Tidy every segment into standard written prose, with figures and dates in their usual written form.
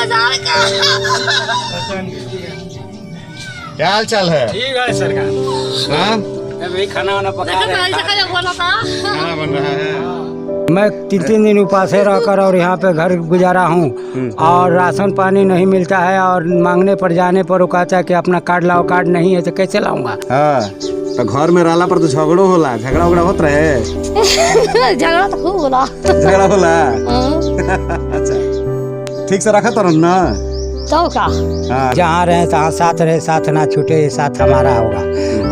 हजार का। क्या हाल चाल है? ठीक है सरकार। हाँ, अभी खाना वाना पका रहे हैं। खाना बन रहा है। मैं 3 दिन उपासे रहकर और यहाँ पे घर गुजारा हूँ और राशन पानी नहीं मिलता है और मांगने पर जाने पर वो कहता है कि अपना कार्ड लाओ, कार्ड नहीं है तो कैसे लाऊंगा। हाँ, तो घर में रहला पर तो झगड़ो होला, झगड़ा उगड़ा होत रहे। झगड़ा तो खूब होला। झगड़ा होला। अच्छा, ठीक से रखा तो ना। तो का हाँ, जहाँ रहे तहाँ साथ रहे, साथ ना छूटे, ये साथ हमारा होगा।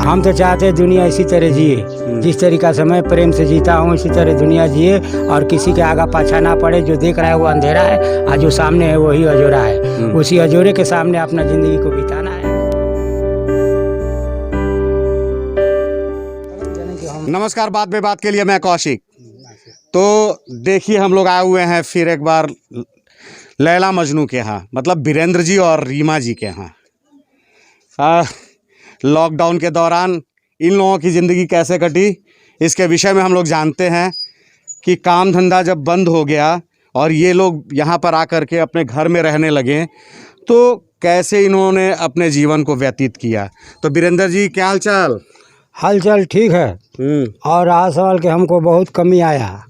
हम तो चाहते हैं दुनिया इसी तरह जिए, जिस तरीका से मैं प्रेम से जीता हूँ इसी तरह दुनिया जिए और किसी के आगा पाछा ना पड़े। जो देख रहा है वो अंधेरा है और जो सामने है वही अजोरा है। उसी अजोरे के सामने अपना जिंदगी को बिताना है। नमस्कार, बात में बात के लिए मैं कौशिक। तो देखिए, हम लोग आए हुए हैं फिर एक बार लैला मजनू के यहाँ, मतलब वीरेंद्र जी और रीमा जी के यहाँ। लॉकडाउन के दौरान इन लोगों की ज़िंदगी कैसे कटी, इसके विषय में हम लोग जानते हैं कि काम धंधा जब बंद हो गया और ये लोग यहाँ पर आकर के अपने घर में रहने लगे तो कैसे इन्होंने अपने जीवन को व्यतीत किया। तो वीरेंद्र जी, क्या हाल चाल? हाल चाल ठीक है। और आज सवाल के हमको बहुत कमी आया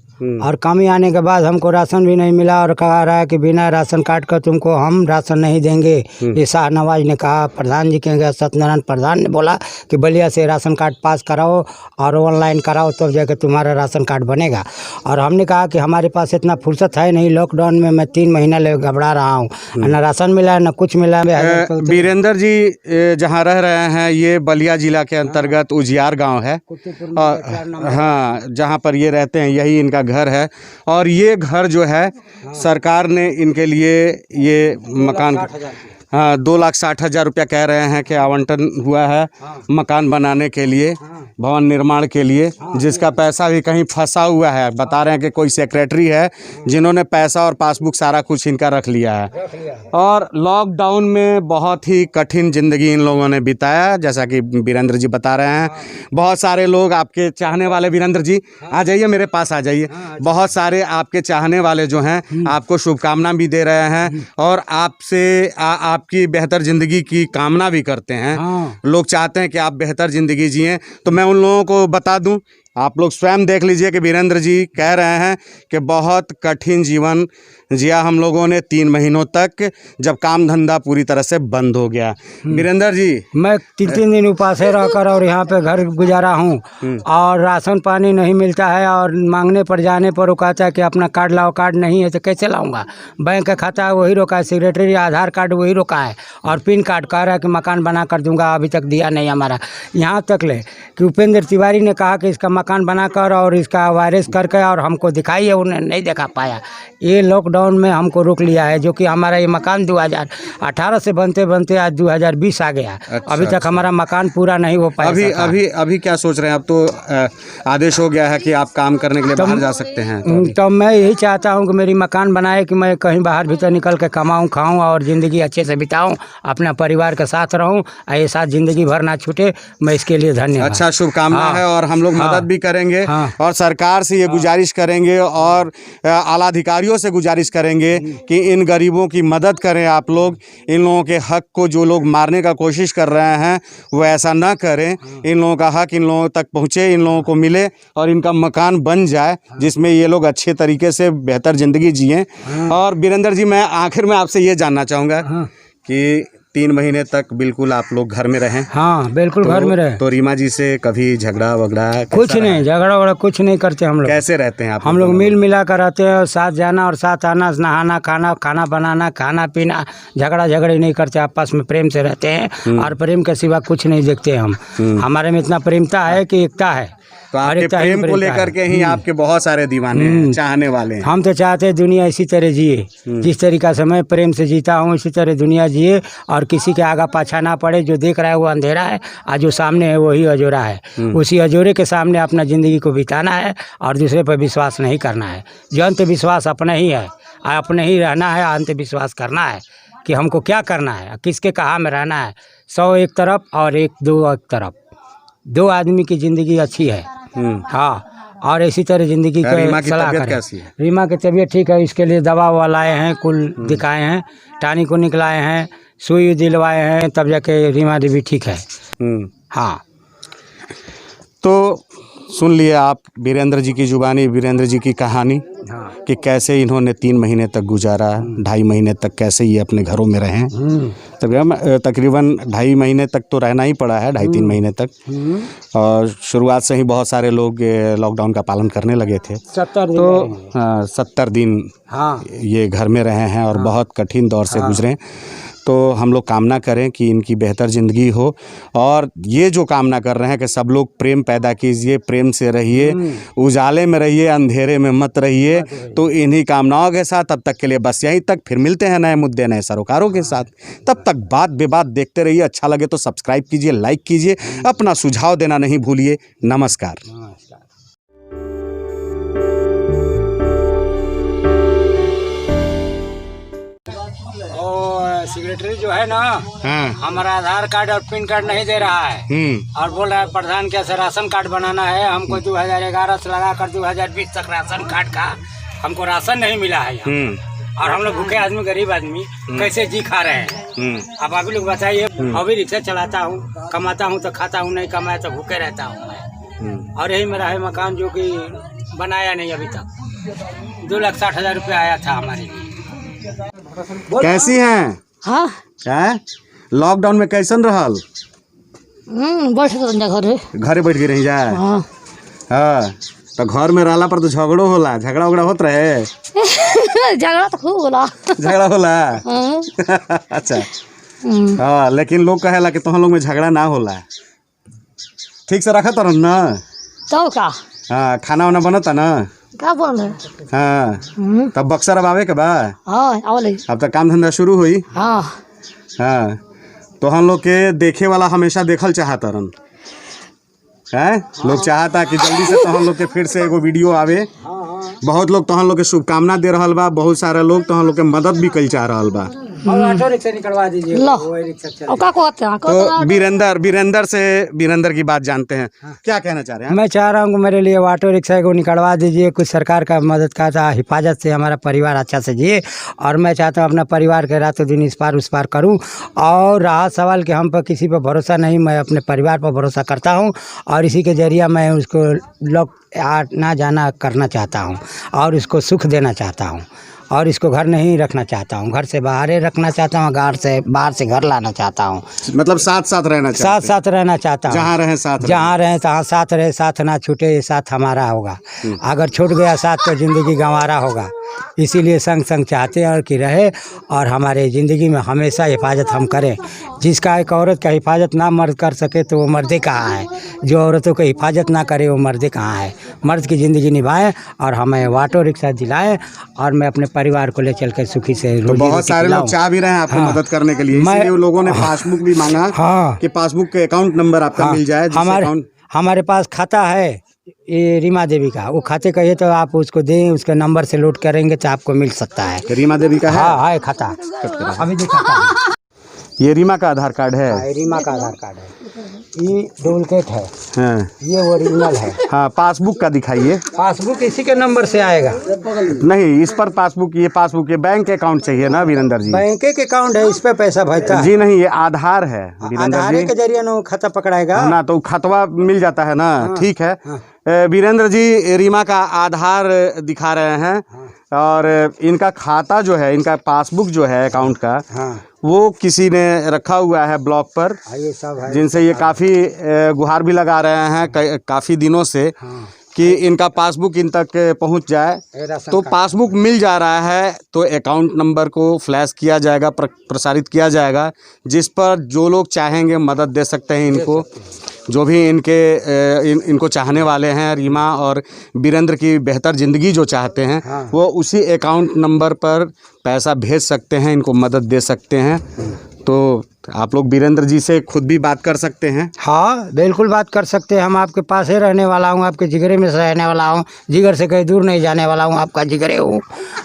और कमी आने के बाद हमको राशन भी नहीं मिला और कहा रहा है कि बिना राशन कार्ड का तुमको हम राशन नहीं देंगे। ये शाहनवाज ने कहा, प्रधान जी के सत्यनारायण प्रधान ने बोला कि बलिया से राशन कार्ड पास कराओ और ऑनलाइन कराओ तब जाकर तुम्हारा राशन कार्ड बनेगा। और हमने कहा कि हमारे पास इतना फुर्सत है नहीं, लॉकडाउन में मैं 3 महीना ले घबरा रहा हूँ, न राशन मिला न कुछ मिला। वीरेंद्र जी जहाँ रह रहे हैं ये बलिया जिला के अंतर्गत उजियार गाँव है। हाँ, जहाँ पर ये रहते हैं यही इनका घर है और ये घर जो है सरकार ने इनके लिए ये मकान 2,60,000 रुपया कह रहे हैं कि आवंटन हुआ है मकान बनाने के लिए, भवन निर्माण के लिए, जिसका पैसा भी कहीं फंसा हुआ है। बता रहे हैं कि कोई सेक्रेटरी है जिन्होंने पैसा और पासबुक सारा कुछ इनका रख लिया है। और लॉकडाउन में बहुत ही कठिन ज़िंदगी इन लोगों ने बिताया, जैसा कि वीरेंद्र जी बता रहे हैं। बहुत सारे लोग आपके चाहने वाले, वीरेंद्र जी आ जाइए, मेरे पास आ जाइए। बहुत सारे आपके चाहने वाले जो हैं आपको शुभकामना भी दे रहे हैं और आपसे आपकी बेहतर ज़िंदगी की कामना भी करते हैं। लोग चाहते हैं कि आप बेहतर ज़िंदगी जिएं। तो मैं उन लोगों को बता दूं, आप लोग स्वयं देख लीजिए कि वीरेंद्र जी कह रहे हैं कि बहुत कठिन जीवन जिया हम लोगों ने 3 महीनों तक, जब काम धंधा पूरी तरह से बंद हो गया। वीरेंद्र जी, मैं 3 दिन उपासे रहकर और यहाँ पे घर गुजारा हूँ और राशन पानी नहीं मिलता है और मांगने पर जाने पर वो कहता है कि अपना कार्ड लाओ, कार्ड नहीं है तो कैसे लाऊंगा। बैंक का खाता वही रोका है, सेक्रेटरी आधार कार्ड वही रोका है और पिन कार्ड कह रहा है कि मकान बना कर दूंगा, अभी तक दिया नहीं हमारा। यहाँ तक ले कि उपेंद्र तिवारी ने कहा कि इसका मकान बनाकर और इसका वायरस करके और हमको दिखाइए, उन्हें नहीं दिखा पाया। ये लॉकडाउन में हमको रोक लिया है, जो कि हमारा ये मकान 2018 से बनते बनते आज 2020 आ गया। अभी तक हमारा मकान पूरा नहीं हो पाया। अभी क्या सोच रहे हैं? अब तो आदेश हो गया है कि आप काम करने के लिए बाहर जा सकते हैं। तो मैं यही चाहता हूँ कि मेरी मकान बनाए कि मैं कहीं बाहर भीतर निकल के कमाऊँ, खाऊँ और ज़िंदगी अच्छे से बिताऊँ, अपना परिवार के साथ रहूँ, ये साथ ज़िंदगी भर ना छूटे। मैं इसके लिए धन्यवाद। अच्छा, शुभकामना है और हम लोग मदद भी करेंगे और सरकार से ये गुजारिश करेंगे और आला अधिकारियों से गुजारिश करेंगे कि इन गरीबों की मदद करें आप लोग। इन लोगों के हक को जो लोग मारने का कोशिश कर रहे हैं वो ऐसा ना करें। इन लोगों का हक इन लोगों तक पहुँचे, इन लोगों को मिले और इनका मकान बन जाए जिसमें ये लोग अच्छे तरीके से बेहतर ज़िंदगी जिएं। और वीरेंद्र जी, मैं आखिर में आपसे ये जानना चाहूँगा कि 3 महीने तक बिल्कुल आप लोग घर में रहें। हाँ, बिल्कुल घर में रहे। तो रीमा जी से कभी झगड़ा वगड़ा? कुछ नहीं, झगड़ा वगड़ा कुछ नहीं करते हम लोग। कैसे रहते हैं आप? हम लोग मिल मिला कर रहते हैं, साथ जाना और साथ आना, नहाना, खाना बनाना, खाना पीना, झगड़ा झगड़े नहीं करते, आपस में प्रेम से रहते हैं और प्रेम के सिवा कुछ नहीं देखते हम। हमारे में इतना प्रेमता है कि एकता है। तो आपके प्रेम को लेकर के ही आपके बहुत सारे दीवाने हैं, चाहने वाले हैं। हम तो चाहते हैं दुनिया इसी तरह जिए, जिस तरीका से मैं प्रेम से जीता हूँ इसी तरह दुनिया जिए और किसी के आगा पाछा ना पड़े। जो देख रहा है वो अंधेरा है और जो सामने है वही अजोरा है। उसी अजोरे के सामने अपना ज़िंदगी को बिताना है और दूसरे पर विश्वास नहीं करना है। जो अंत विश्वास अपना ही है, अपने ही रहना है, अंत विश्वास करना है कि हमको क्या करना है, किसके कहा में रहना है। 100 एक तरफ और 1 2 एक तरफ, 2 आदमी की ज़िंदगी अच्छी है। हाँ, और इसी तरह ज़िंदगी रीमा की की सलाह तबीयत करें। कैसी है? रीमा की तबीयत ठीक है, इसके लिए दवा ववा लाए हैं, कुल दिखाए हैं, टानी को निकलाए हैं, सुई दिलवाए हैं, तब जाके रीमा देवी ठीक है। हाँ, तो सुन लिए आप वीरेंद्र जी की जुबानी, वीरेंद्र जी की कहानी हाँ। कि कैसे इन्होंने 3 महीने तक गुजारा, 2.5 महीने तक कैसे ये अपने घरों में रहे। तकरीबन 2.5 महीने तक तो रहना ही पड़ा है, 2.5-3 महीने तक। और शुरुआत से ही बहुत सारे लोग लॉकडाउन का पालन करने लगे थे। 70 दिन तो 70 दिन हाँ, ये घर में रहे हैं और बहुत कठिन दौर से गुजरे। तो हम लोग कामना करें कि इनकी बेहतर ज़िंदगी हो, और ये जो कामना कर रहे हैं कि सब लोग प्रेम पैदा कीजिए, प्रेम से रहिए, उजाले में रहिए, अंधेरे में मत रहिए। तो इन्हीं कामनाओं के साथ अब तक के लिए बस यहीं तक, फिर मिलते हैं नए मुद्दे, नए सरोकारों के साथ। तब तक बात बेबात देखते रहिए। अच्छा लगे तो सब्सक्राइब कीजिए, लाइक कीजिए, अपना सुझाव देना नहीं भूलिए। नमस्कार। सेक्रेटरी जो है ना, हाँ। हमारा आधार कार्ड और पैन कार्ड नहीं दे रहा है, और बोल रहा है प्रधान कैसे राशन कार्ड बनाना है। हमको 2011 से लगाकर 2020 तक राशन कार्ड का हमको राशन नहीं मिला है यहाँ। और हम लोग भूखे आदमी, गरीब आदमी कैसे जी खा रहे हैं। अब आप लोग बताइए। अभी रिक्शा चलाता हूँ, कमाता हूँ तो खाता हूँ, नहीं कमाया तो भूखे रहता हूँ मैं। और यही मेरा है मकान जो कि बनाया नहीं अभी तक। 2,60,000 रुपया आया था हमारे लिए। कैसी हैं? हाँ, हैं? लॉकडाउन में कैसन रहल? बैठ घरे घरे बैठ के रही जाए। हाँ। हाँ, तो घर में रहला पर तो झगड़ो होला, झगड़ा उगड़ा होत रहे? झगड़ा तो खूब होला। झगड़ा होला। हाँ। अच्छा। हाँ, लेकिन लोग कहेला कि तुम लोग में झगड़ा ना होला। ठीक से रखा तरन ना? तो का हाँ, खाना वाना बनता ना? का बोल रहे? हाँ, तब बक्सर अब आवे के बा? हाँ, आवले। अब तक काम धंधा शुरू हुई? हाँ। हाँ, तो हम लोग के देखे वाला हमेशा देखल चाहतरन है। लोग चाहता कि जल्दी से तो हम लोग के फिर से एगो वीडियो आवे। बहुत लोग तो हम लोग के शुभकामना दे रहल बा, बहुत सारे लोग तो हम लोग के मदद भी कल चाह रहल बा। ऑटो रिक्शा निकलवा दीजिए। तो वीरेंद्र की बात जानते हैं, क्या कहना चाह रहे हैं? मैं चाह रहा हूँ कि मेरे लिए ऑटो रिक्शा को निकलवा दीजिए, कुछ सरकार का मदद का था, हिफाजत से हमारा परिवार अच्छा से जिए। और मैं चाहता हूँ अपना परिवार के रातों दिन इस पार उस पार करूँ। और रहा सवाल कि हम पर किसी पर भरोसा नहीं, मैं अपने परिवार पर भरोसा करता हूँ, और इसी के जरिए मैं उसको लोग आना जाना करना चाहता हूँ, और उसको सुख देना चाहता हूँ, और इसको घर नहीं रखना चाहता हूँ, घर से बाहर रखना चाहता हूँ, बाहर से घर लाना चाहता हूँ। मतलब साथ साथ रहना चाहते हैं? साथ रहना चाहता हूँ। जहाँ रहें साथ रहें। जहाँ रहें तहाँ साथ रहे, साथ ना छूटे, ये साथ हमारा होगा। अगर छूट गया साथ तो ज़िंदगी गंवारा होगा। इसीलिए संग संग चाहते हैं कि रहे, और हमारे ज़िंदगी में हमेशा हिफाजत हम करें। जिसका एक औरत का हिफाजत ना मर्द कर सके तो वो मर्दे कहाँ है। जो औरतों को हिफाजत ना करे वो मर्दे कहाँ है। मर्द की ज़िंदगी निभाएं और हमें ऑटो रिक्शा दिलाएं, और मैं अपने परिवार को ले चल कर सुखी से तो बहुत सारे लोग चाह भी रहे हैं आपको मदद करने के लिए, इसलिए लोगों ने पासबुक भी मांगा। हाँ, कि पासबुक के अकाउंट नंबर आपका मिल जाए। हमारे पास खाता है ये रीमा देवी का, वो खाते कहिए तो आप उसको दें, उसके नंबर से लोड करेंगे तो आपको मिल सकता है। रीमा देवी का है? हाँ है खाता, अभी दिखाता। ये रीमा का आधार कार्ड है? रीमा का आधार कार्ड है, ये डुप्लीकेट है। हाँ। ये ओरिजिनल है। हाँ, पासबुक का दिखाइए। पासबुक इसी के नंबर से आएगा। नहीं, इस पर पासबुक, ये पासबुक, ये बैंक अकाउंट चाहिए ना वीरेंद्र जी? बैंक के अकाउंट है, इस पे पैसा भरता है। जी नहीं, ये आधार है वीरेंद्र जी के जरिए ना खाता पकड़ाएगा ना, तो खतवा मिल जाता है ना। ठीक है। वीरेंद्र जी रीमा का आधार दिखा रहे हैं, और इनका खाता जो है, इनका पासबुक जो है अकाउंट का, वो किसी ने रखा हुआ है ब्लॉक पर, ये सब है। जिनसे ये काफ़ी गुहार भी लगा रहे हैं काफ़ी दिनों से कि इनका पासबुक इन तक पहुंच जाए। तो पासबुक मिल जा रहा है तो अकाउंट नंबर को फ्लैश किया जाएगा, प्रसारित किया जाएगा, जिस पर जो लोग चाहेंगे मदद दे सकते हैं इनको। जो भी इनको चाहने वाले हैं, रीमा और वीरेंद्र की बेहतर ज़िंदगी जो चाहते हैं, वो उसी अकाउंट नंबर पर पैसा भेज सकते हैं, इनको मदद दे सकते हैं। तो आप लोग वीरेंद्र जी से खुद भी बात कर सकते हैं। हाँ, बिल्कुल बात कर सकते हैं। हम आपके पास ही रहने वाला हूँ, आपके जिगरे में से रहने वाला हूँ, जिगर से कहीं दूर नहीं जाने वाला हूँ, आपका जिगरे हूँ।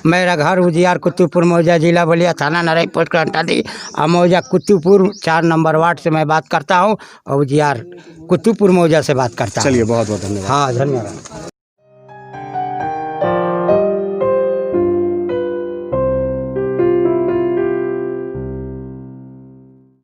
मेरा घर उजियार कुतुबपुर मौजा, जिला बलिया, थाना नरई, पोस्ट घंटादी, मौजा कुतुबपुर 4 नंबर वार्ड से मैं बात करता हूँ, और उजियार कुतुबपुर मौजा से बात करता हूँ। चलिए, बहुत बहुत धन्यवाद। हाँ, धन्यवाद।